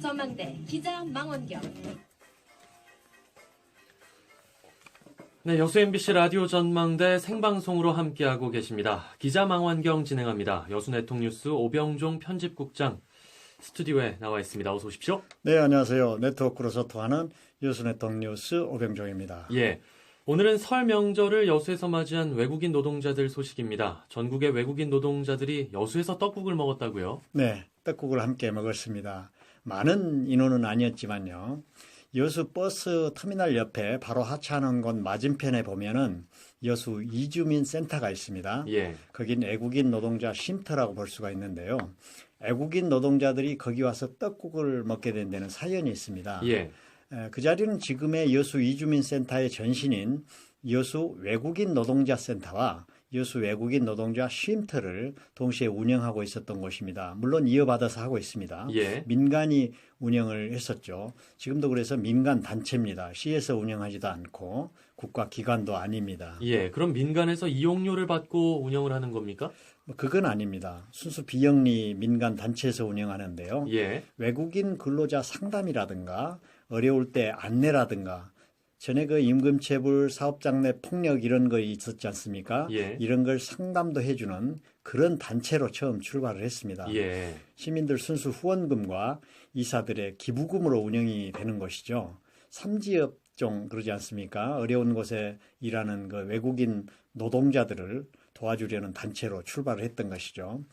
전망대 기자 망원경. 네, 여수 MBC 라디오 전망대 생방송으로 함께하고 계십니다. 기자 망원경 진행합니다. 여수 네통뉴스 오병종 편집국장 스튜디오에 나와 있습니다. 어서 오십시오. 네, 안녕하세요. 네트워크로 소통하는 여수 네통뉴스 오병종입니다. 예, 오늘은 설 명절을 여수에서 맞이한 외국인 노동자들 소식입니다. 전국의 외국인 노동자들이 여수에서 떡국을 먹었다고요? 네, 떡국을 함께 먹었습니다. 많은 인원은 아니었지만요. 여수 버스 터미널 옆에 바로 하차하는 곳 맞은편에 보면은 여수 이주민 센터가 있습니다. 예. 거긴 외국인 노동자 쉼터라고 볼 수가 있는데요. 외국인 노동자들이 거기 와서 떡국을 먹게 된 데는 사연이 있습니다. 예. 그 자리는 지금의 여수 이주민 센터의 전신인 여수 외국인 노동자 센터와 여수 외국인 노동자 쉼터를 동시에 운영하고 있었던 곳입니다. 물론 이어받아서 하고 있습니다. 예. 민간이 운영을 했었죠. 지금도 그래서 민간 단체입니다. 시에서 운영하지도 않고 국가 기관도 아닙니다. 예. 그럼 민간에서 이용료를 받고 운영을 하는 겁니까? 그건 아닙니다. 순수 비영리 민간 단체에서 운영하는데요. 예. 외국인 근로자 상담이라든가 어려울 때 안내라든가 전에 그 임금체불 사업장 내 폭력 이런 거 있었지 않습니까? 예. 이런 걸 상담도 해주는 그런 단체로 처음 출발을 했습니다. 예. 시민들 순수 후원금과 이사들의 기부금으로 운영이 되는 것이죠. 삼지업종 그러지 않습니까? 어려운 곳에 일하는 그 외국인 노동자들을 도와주려는 단체로 출발을 했던 것이죠.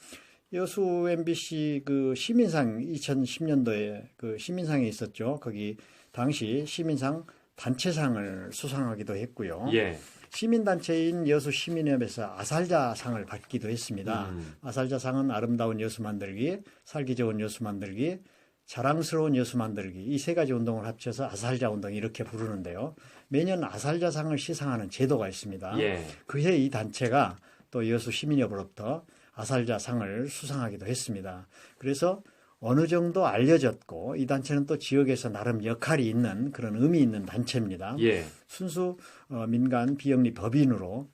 여수 MBC 그 시민상 2010년도에 그 시민상이 있었죠. 거기 당시 시민상 단체상을 수상하기도 했고요. 예. 시민단체인 여수시민협에서 아살자상을 받기도 했습니다. 아살자상은 아름다운 여수 만들기, 살기 좋은 여수 만들기, 자랑스러운 여수 만들기 이 세 가지 운동을 합쳐서 아살자 운동 이렇게 부르는데요. 매년 아살자상을 시상하는 제도가 있습니다. 예. 그해 이 단체가 또 여수시민협으로부터 아살자상을 수상하기도 했습니다. 그래서 어느 정도 알려졌고 이 단체는 또 지역에서 나름 역할이 있는 그런 의미 있는 단체입니다. 예. 순수 민간 비영리 법인으로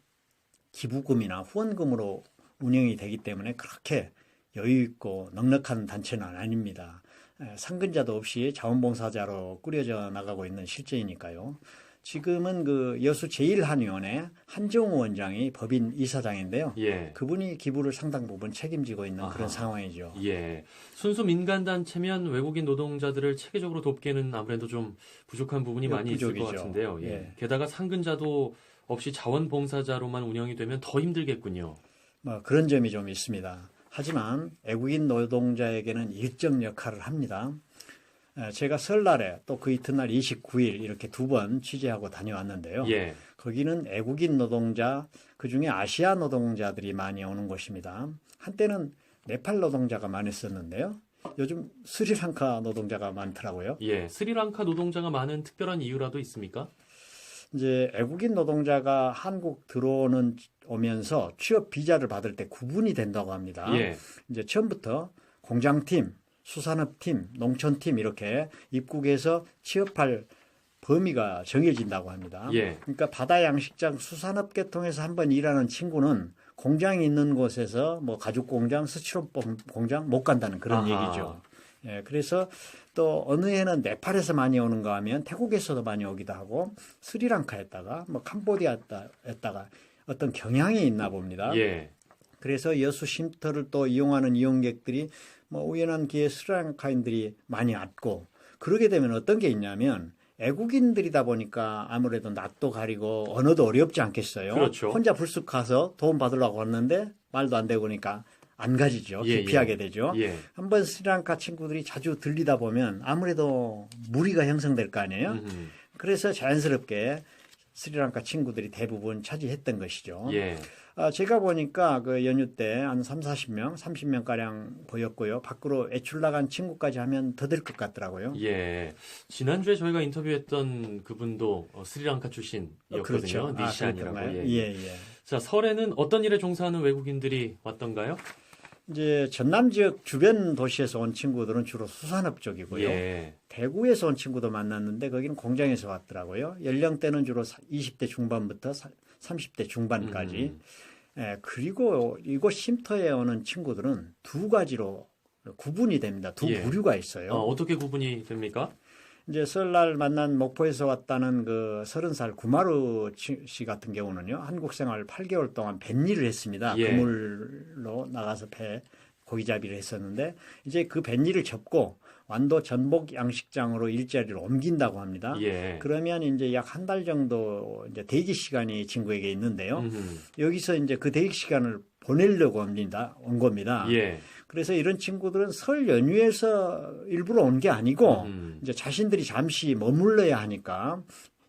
기부금이나 후원금으로 운영이 되기 때문에 그렇게 여유 있고 넉넉한 단체는 아닙니다. 상근자도 없이 자원봉사자로 꾸려져 나가고 있는 실제이니까요. 지금은 그 여수 제1한의원의 한정우 원장이 법인 이사장인데요. 예. 그분이 기부를 상당 부분 책임지고 있는 그런 상황이죠. 예. 순수 민간단체면 외국인 노동자들을 체계적으로 돕기에는 아무래도 좀 부족한 부분이 많이 있을 것 같은데요. 예. 예. 게다가 상근자도 없이 자원봉사자로만 운영이 되면 더 힘들겠군요. 그런 점이 좀 있습니다. 하지만 외국인 노동자에게는 일정 역할을 합니다. 제가 설날에 또 그 이튿날 29일 이렇게 두 번 취재하고 다녀왔는데요. 예. 거기는 외국인 노동자, 그중에 아시아 노동자들이 많이 오는 곳입니다. 한때는 네팔 노동자가 많았었는데요. 요즘 스리랑카 노동자가 많더라고요. 예. 스리랑카 노동자가 많은 특별한 이유라도 있습니까? 이제 외국인 노동자가 한국 오면서 취업 비자를 받을 때 구분이 된다고 합니다. 예. 이제 처음부터 공장팀, 수산업팀, 농촌팀 이렇게 입국해서 취업할 범위가 정해진다고 합니다. 예. 그러니까 바다 양식장 수산업 계통에서 한번 일하는 친구는 공장이 있는 곳에서 뭐 가죽 공장, 스티로폼 공장 못 간다는 그런 아하. 얘기죠. 예, 그래서 또 어느 해는 네팔에서 많이 오는가 하면 태국에서도 많이 오기도 하고 스리랑카에다가 뭐 캄보디아에다가 어떤 경향이 있나 봅니다. 예. 그래서 여수 쉼터를 또 이용하는 이용객들이 뭐 우연한 기회에 스리랑카인들이 많이 왔고 그러게 되면 어떤 게 있냐면 외국인들이다 보니까 아무래도 낯도 가리고 언어도 어렵지 않겠어요. 그렇죠. 혼자 불쑥 가서 도움 받으려고 왔는데 말도 안 되고 그러니까 안 가지죠. 예, 기피하게 예. 되죠. 예. 한번 스리랑카 친구들이 자주 들리다 보면 아무래도 무리가 형성될 거 아니에요. 그래서 자연스럽게 스리랑카 친구들이 대부분 차지했던 것이죠. 예. 제가 보니까 그 연휴 때 한 30명, 30명가량 보였고요. 밖으로 외출 나간 친구까지 하면 더 될 것 같더라고요. 예. 지난주에 저희가 인터뷰했던 그분도 스리랑카 출신이었거든요. 그렇죠. 니시안이라고. 그렇던가요? 예. 예. 자, 설에는 어떤 일에 종사하는 외국인들이 왔던가요? 이제 전남 지역 주변 도시에서 온 친구들은 주로 수산업 쪽이고요. 예. 대구에서 온 친구도 만났는데 거기는 공장에서 왔더라고요. 연령대는 주로 20대 중반부터 30대 중반까지. 그리고 이곳 쉼터에 오는 친구들은 두 가지로 구분이 됩니다. 두 예. 부류가 있어요. 어떻게 구분이 됩니까? 이제 설날 만난 목포에서 왔다는 그 30살 구마루 씨 같은 경우는요, 한국 생활 8개월 동안 뱃일을 했습니다. 예. 그물로 나가서 고기잡이를 했었는데, 이제 그 뱃일을 접고 완도 전복 양식장으로 일자리를 옮긴다고 합니다. 예. 그러면 이제 약 한 달 정도 이제 대기 시간이 친구에게 있는데요. 음흠. 여기서 이제 그 대기 시간을 보내려고 온 겁니다. 예. 그래서 이런 친구들은 설 연휴에서 일부러 온 게 아니고 이제 자신들이 잠시 머물러야 하니까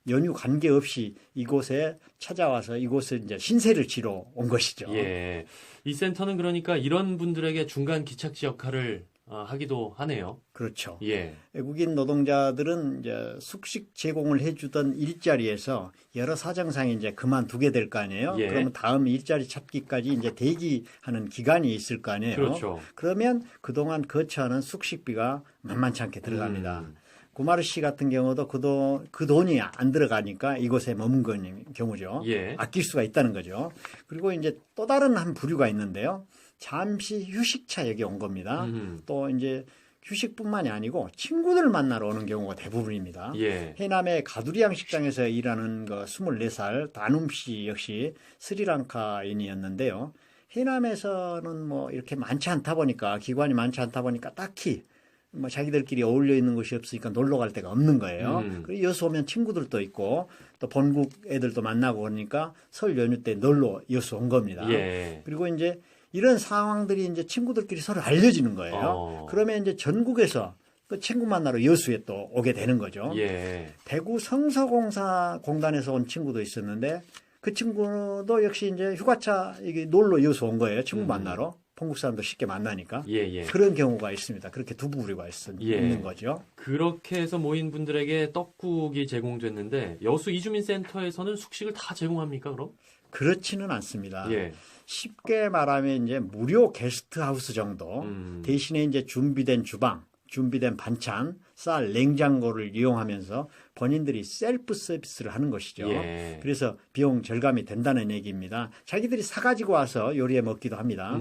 연휴 관계없이 이곳에 찾아와서 이곳에 이제 신세를 지러 온 것이죠. 예. 이 센터는 그러니까 이런 분들에게 중간 기착지 역할을 하기도 하네요. 그렇죠. 예. 외국인 노동자들은 이제 숙식 제공을 해주던 일자리에서 여러 사정상 이제 그만두게 될 거 아니에요. 예. 그러면 다음 일자리 찾기까지 이제 대기하는 기간이 있을 거 아니에요. 그렇죠. 그러면 그동안 거처하는 숙식비가 만만치 않게 들어갑니다. 구마르 씨 같은 경우도 그 돈이 안 들어가니까 이곳에 머문 경우죠. 예. 아낄 수가 있다는 거죠. 그리고 이제 또 다른 한 부류가 있는데요. 잠시 휴식차 여기 온 겁니다. 또 이제 휴식뿐만이 아니고 친구들을 만나러 오는 경우가 대부분입니다. 예. 해남의 가두리 양식장에서 일하는 그 24살 다눔 씨 역시 스리랑카인이었는데요. 해남에서는 뭐 이렇게 많지 않다 보니까 기관이 많지 않다 보니까 딱히 뭐 자기들끼리 어울려 있는 것이 없으니까 놀러 갈 데가 없는 거예요. 그리고 여수 오면 친구들도 있고 또 본국 애들도 만나고 그러니까 설 연휴 때 놀러 여수 온 겁니다. 예. 그리고 이제 이런 상황들이 이제 친구들끼리 서로 알려지는 거예요. 그러면 이제 전국에서 그 친구 만나러 여수에 또 오게 되는 거죠. 예. 대구 성서공사공단에서 온 친구도 있었는데 그 친구도 역시 이제 휴가차 이게 놀러 여수 온 거예요. 친구 만나러. 본국 사람도 쉽게 만나니까. 예. 그런 경우가 있습니다. 그렇게 두 부류가 예. 있는 거죠. 그렇게 해서 모인 분들에게 떡국이 제공됐는데 여수 이주민센터에서는 숙식을 다 제공합니까, 그럼? 그렇지는 않습니다. 예. 쉽게 말하면 이제 무료 게스트하우스 정도 대신에 이제 준비된 주방, 준비된 반찬, 쌀, 냉장고를 이용하면서 본인들이 셀프 서비스를 하는 것이죠. 예. 그래서 비용 절감이 된다는 얘기입니다. 자기들이 사가지고 와서 요리해 먹기도 합니다.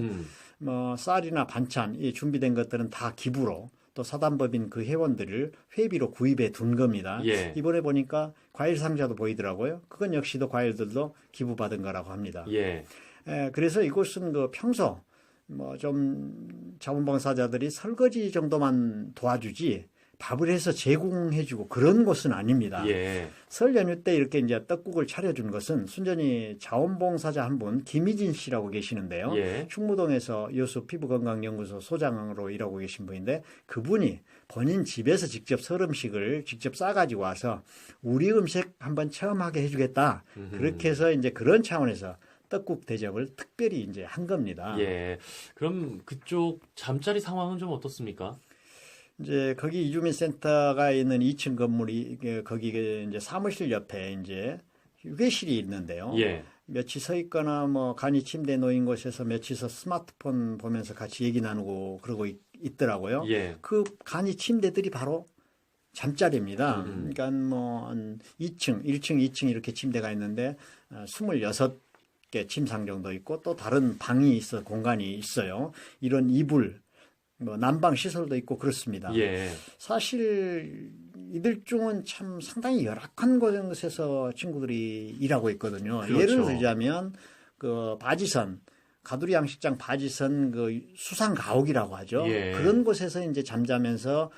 뭐 쌀이나 반찬, 이 준비된 것들은 다 기부로 또 사단법인 그 회원들을 회비로 구입해 둔 겁니다. 예. 이번에 보니까 과일 상자도 보이더라고요. 그건 역시도 과일들도 기부받은 거라고 합니다. 예. 그래서 이곳은 그 평소 뭐 좀 자원봉사자들이 설거지 정도만 도와주지 밥을 해서 제공해주고 그런 곳은 아닙니다. 예. 설 연휴 때 이렇게 이제 떡국을 차려준 것은 순전히 자원봉사자 한 분 김희진 씨라고 계시는데요. 예. 충무동에서 여수 피부건강연구소 소장으로 일하고 계신 분인데 그분이 본인 집에서 직접 설 음식을 직접 싸가지고 와서 우리 음식 한번 체험하게 해주겠다. 그렇게 해서 이제 그런 차원에서 떡국 대접을 특별히 이제 한 겁니다. 예. 그럼 그쪽 잠자리 상황은 좀 어떻습니까? 이제 거기 이주민센터가 있는 2층 건물이 거기 이제 사무실 옆에 이제 휴게실이 있는데요. 예. 며칠 서 있거나 뭐 간이 침대에 놓인 곳에서 며칠서 스마트폰 보면서 같이 얘기 나누고 그러고 있더라고요. 예. 그 간이 침대들이 바로 잠자리입니다. 그러니까 뭐 2층, 1층, 2층 이렇게 침대가 있는데 26개 침상 정도 있고 또 다른 방이 있어 공간이 있어요. 이런 이불, 뭐 난방 시설도 있고 그렇습니다. 예. 사실 이들 중은 참 상당히 열악한 곳에서 친구들이 일하고 있거든요. 그렇죠. 예를 들자면 그 바지선 가두리 양식장 바지선 그 수상 가옥이라고 하죠. 예. 그런 곳에서 이제 잠자면서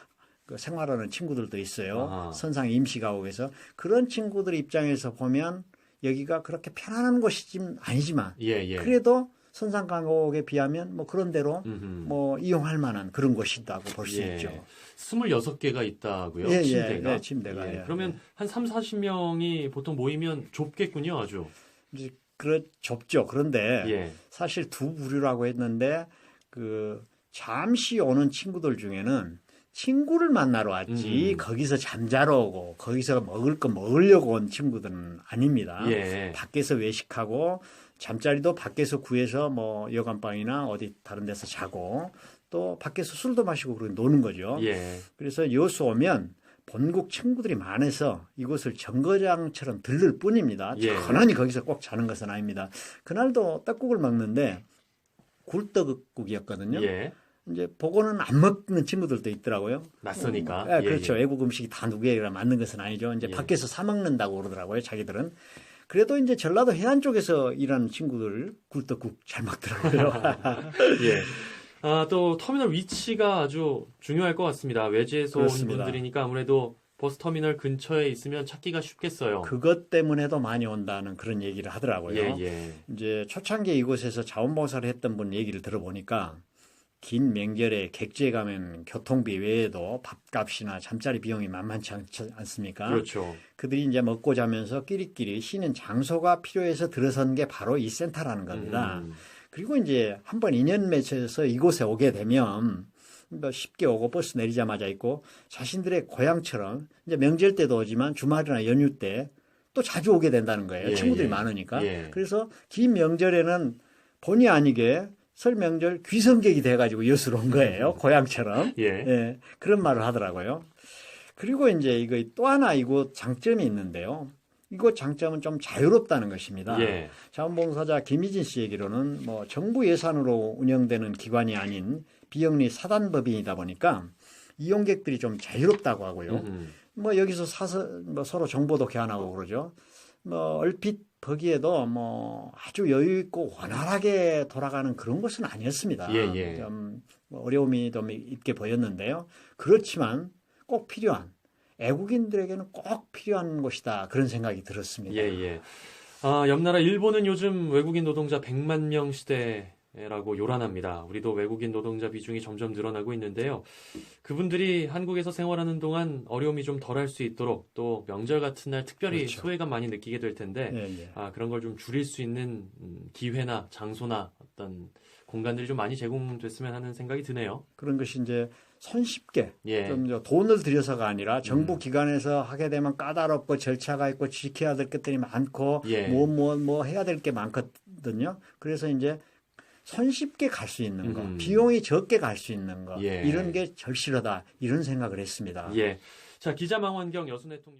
그 생활하는 친구들도 있어요. 아하. 선상 임시 가옥에서 그런 친구들 입장에서 보면 여기가 그렇게 편안한 곳이 아니지만 예. 그래도 선상 가옥에 비하면 뭐 그런 대로 뭐 이용할 만한 그런 곳이라고 볼 수 있죠. 26개가 있다고요? 예, 침대가? 네, 침대가. 예. 그러면 한 3, 40명이 보통 모이면 좁겠군요, 아주. 이제 좁죠. 그런데 예. 사실 두 부류라고 했는데 그 잠시 오는 친구들 중에는 친구를 만나러 왔지 거기서 잠자러 오고 거기서 먹을 거 먹으려고 온 친구들은 아닙니다. 예. 밖에서 외식하고 잠자리도 밖에서 구해서 뭐 여관방이나 어디 다른 데서 자고 또 밖에서 술도 마시고 그러고 노는 거죠. 예. 그래서 여수 오면 본국 친구들이 많아서 이곳을 정거장처럼 들를 뿐입니다. 예. 전원이 거기서 꼭 자는 것은 아닙니다. 그날도 떡국을 먹는데 굴떡국이었거든요. 예. 이제 보고는 안 먹는 친구들도 있더라고요. 낯서니까. 예, 그렇죠. 외국 음식이 다 누구에게나 맞는 것은 아니죠. 이제 예. 밖에서 사 먹는다고 그러더라고요. 자기들은. 그래도 이제 전라도 해안 쪽에서 일하는 친구들 굴떡국 잘 먹더라고요. 예. 또 터미널 위치가 아주 중요할 것 같습니다. 외지에서 온 그렇습니다. 분들이니까 아무래도 버스 터미널 근처에 있으면 찾기가 쉽겠어요. 그것 때문에도 많이 온다는 그런 얘기를 하더라고요. 예, 예. 이제 초창기에 이곳에서 자원봉사를 했던 분 얘기를 들어보니까 긴 명절에 객지에 가면 교통비 외에도 밥값이나 잠자리 비용이 만만치 않지 않습니까? 그렇죠. 그들이 이제 먹고 자면서 끼리끼리 쉬는 장소가 필요해서 들어선 게 바로 이 센터라는 겁니다. 그리고 이제 한번 인연 맺혀서 이곳에 오게 되면 뭐 쉽게 오고 버스 내리자마자 있고 자신들의 고향처럼 이제 명절 때도 오지만 주말이나 연휴 때 또 자주 오게 된다는 거예요. 예, 친구들이 예. 많으니까. 예. 그래서 긴 명절에는 본의 아니게 설 명절 귀성객이 돼가지고 이웃으로 온 거예요. 고향처럼. 예. 예, 그런 말을 하더라고요. 그리고 이제 이거 또 하나 이곳 장점이 있는데요. 이곳 장점은 좀 자유롭다는 것입니다. 예. 자원봉사자 김희진 씨 얘기로는 뭐 정부 예산으로 운영되는 기관이 아닌 비영리 사단법인이다 보니까 이용객들이 좀 자유롭다고 하고요. 뭐 여기서 사서 뭐 서로 정보도 교환하고 그러죠. 뭐 얼핏 보기에도 뭐 아주 여유 있고 원활하게 돌아가는 그런 것은 아니었습니다. 예, 예. 좀 어려움이 좀 있게 보였는데요. 그렇지만 꼭 필요한 애국인들에게는 꼭 필요한 곳이다. 그런 생각이 들었습니다. 예, 예. 옆 나라 일본은 요즘 외국인 노동자 100만 명 시대라고 요란합니다. 우리도 외국인 노동자 비중이 점점 늘어나고 있는데요. 그분들이 한국에서 생활하는 동안 어려움이 좀 덜할 수 있도록 또 명절 같은 날 특별히 그렇죠. 소외감 많이 느끼게 될 텐데 예, 예. 그런 걸 좀 줄일 수 있는 기회나 장소나 어떤 공간들이 좀 많이 제공됐으면 하는 생각이 드네요. 그런 것이 이제 손쉽게 예. 좀 돈을 들여서가 아니라 정부 기관에서 하게 되면 까다롭고 절차가 있고 지켜야 될 것들이 많고 예. 뭐 해야 될 게 많거든요. 그래서 이제 손쉽게 갈 수 있는 거, 비용이 적게 갈 수 있는 거 예. 이런 게 절실하다 이런 생각을 했습니다. 예. 자, 기자망원경 여순 대통령